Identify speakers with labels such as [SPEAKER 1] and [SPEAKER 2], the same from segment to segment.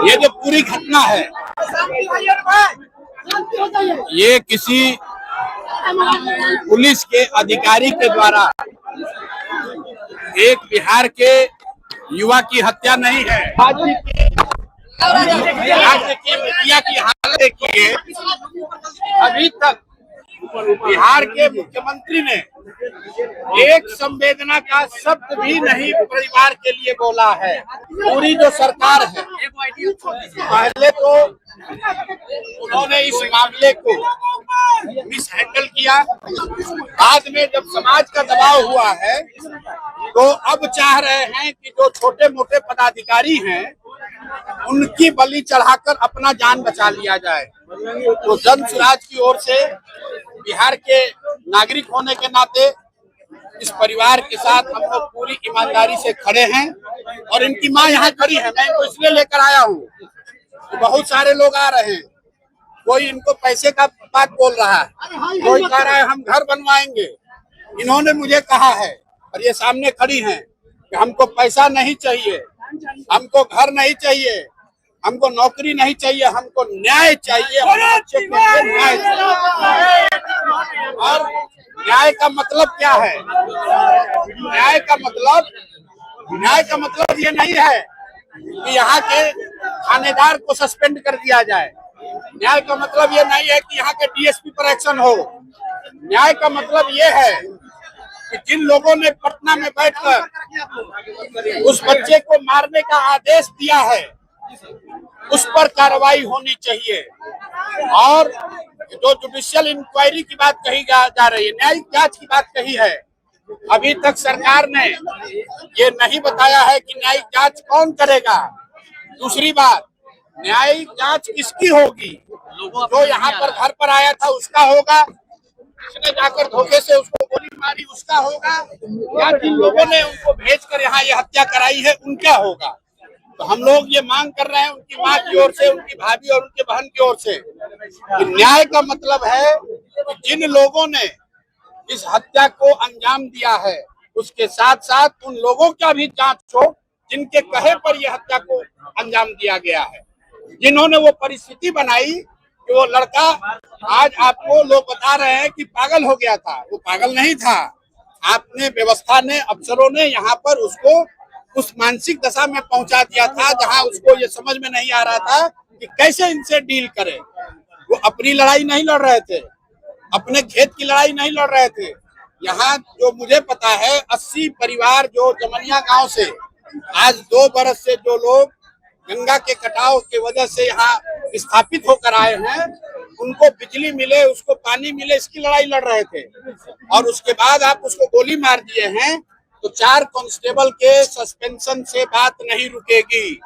[SPEAKER 1] ये जो पूरी घटना है ये किसी पुलिस के अधिकारी के द्वारा एक बिहार के युवा की हत्या नहीं है। राज्य की मीडिया की हालत देखिए, अभी तक बिहार के मुख्यमंत्री ने एक संवेदना का शब्द भी नहीं परिवार के लिए बोला है। पूरी जो सरकार है, पहले तो उन्होंने इस मामले को मिसहैंडल किया, बाद में जब समाज का दबाव हुआ है तो अब चाह रहे हैं कि जो छोटे मोटे पदाधिकारी हैं उनकी बलि चढ़ाकर अपना जान बचा लिया जाए। तो जन स्वराज की ओर से बिहार के नागरिक होने के नाते इस परिवार के साथ हम लोग पूरी ईमानदारी से खड़े हैं और इनकी मां यहाँ खड़ी है। मैं इनको इसलिए लेकर आया हूँ तो बहुत सारे लोग आ रहे हैं, कोई इनको पैसे का बात बोल रहा है, कोई कह रहा है हम घर बनवाएंगे। इन्होंने मुझे कहा है और ये सामने खड़ी हैं कि हमको पैसा नहीं चाहिए, हमको घर नहीं चाहिए, हमको नौकरी नहीं चाहिए, हमको न्याय चाहिए। न्याय चाहिए। और न्याय का मतलब क्या है? न्याय का मतलब ये नहीं है कि यहाँ के थानेदार को सस्पेंड कर दिया जाए। न्याय का मतलब ये नहीं है कि यहाँ के डीएसपी पर एक्शन हो। न्याय का मतलब ये है कि जिन लोगों ने पटना में बैठकर उस बच्चे को मारने का आदेश दिया है उस पर कार्रवाई होनी चाहिए। और जो जुडिशियल इंक्वायरी की बात कही जा रही है, न्यायिक जांच की बात कही है, अभी तक सरकार ने ये नहीं बताया है कि न्यायिक जांच कौन करेगा। दूसरी बात, न्यायिक जांच किसकी होगी? जो यहाँ पर घर पर आया था उसका होगा, उसने जाकर धोखे से उसको गोली मारी उसका होगा, या जिन लोगों ने उनको भेजकर यहाँ ये हत्या कराई है उनका होगा? तो हम लोग ये मांग कर रहे हैं उनकी मां की ओर से, उनकी भाभी और उनके बहन की ओर से कि न्याय का मतलब है कि जिन लोगों ने इस हत्या को अंजाम दिया है उसके साथ साथ उन लोगों का भी जांच हो जिनके कहे पर यह हत्या को अंजाम दिया गया है, जिन्होंने वो परिस्थिति बनाई कि वो लड़का, आज आपको लोग बता रहे हैं कि पागल हो गया था, वो पागल नहीं था। आपने, व्यवस्था ने, अफसरों ने यहाँ पर उसको उस मानसिक दशा में पहुंचा दिया था जहां उसको ये समझ में नहीं आ रहा था कि कैसे इनसे डील करे। वो अपनी लड़ाई नहीं लड़ रहे थे, अपने खेत की लड़ाई नहीं लड़ रहे थे। यहाँ जो मुझे पता है 80 परिवार जो जमनिया गांव से आज 2 बरस से जो लोग गंगा के कटाव की वजह से यहाँ स्थापित होकर आए हैं, उनको बिजली मिले, उसको पानी मिले, इसकी लड़ाई लड़ रहे थे। और उसके बाद आप उसको गोली मार दिए हैं तो 4 कांस्टेबल के सस्पेंशन से बात नहीं रुकेगी।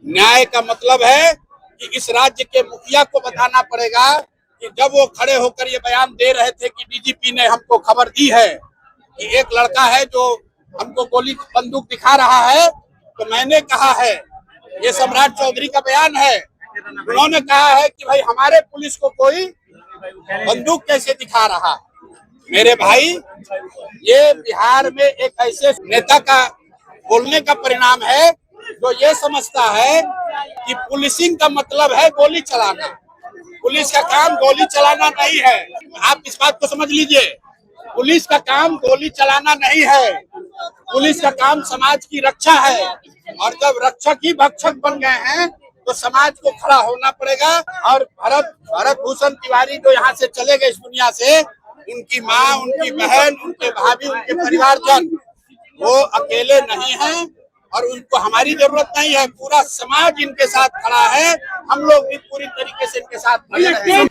[SPEAKER 1] न्याय का मतलब है कि इस राज्य के मुखिया को बताना पड़ेगा कि जब वो खड़े होकर ये बयान दे रहे थे कि डीजीपी ने हमको खबर दी है कि एक लड़का है जो हमको गोली बंदूक दिखा रहा है, तो मैंने कहा है, ये सम्राट चौधरी का बयान है, उन्होंने कहा है कि भाई हमारे पुलिस को कोई बंदूक कैसे दिखा रहा। मेरे भाई, ये बिहार में एक ऐसे नेता का बोलने का परिणाम है जो ये समझता है कि पुलिसिंग का मतलब है गोली चलाना। पुलिस का काम गोली चलाना नहीं है, आप इस बात को समझ लीजिए। पुलिस का काम गोली चलाना नहीं है, पुलिस का काम समाज की रक्षा है। और जब रक्षक ही भक्षक बन गए हैं तो समाज को खड़ा होना पड़ेगा। और भरत भूषण तिवारी जो यहाँ से चले गए इस दुनिया से, उनकी माँ, उनकी बहन, उनके भाभी, उनके परिवारजन वो अकेले नहीं हैं और उनको हमारी जरूरत नहीं है। पूरा समाज इनके साथ खड़ा है, हम लोग भी पूरी तरीके से इनके साथ खड़े हैं।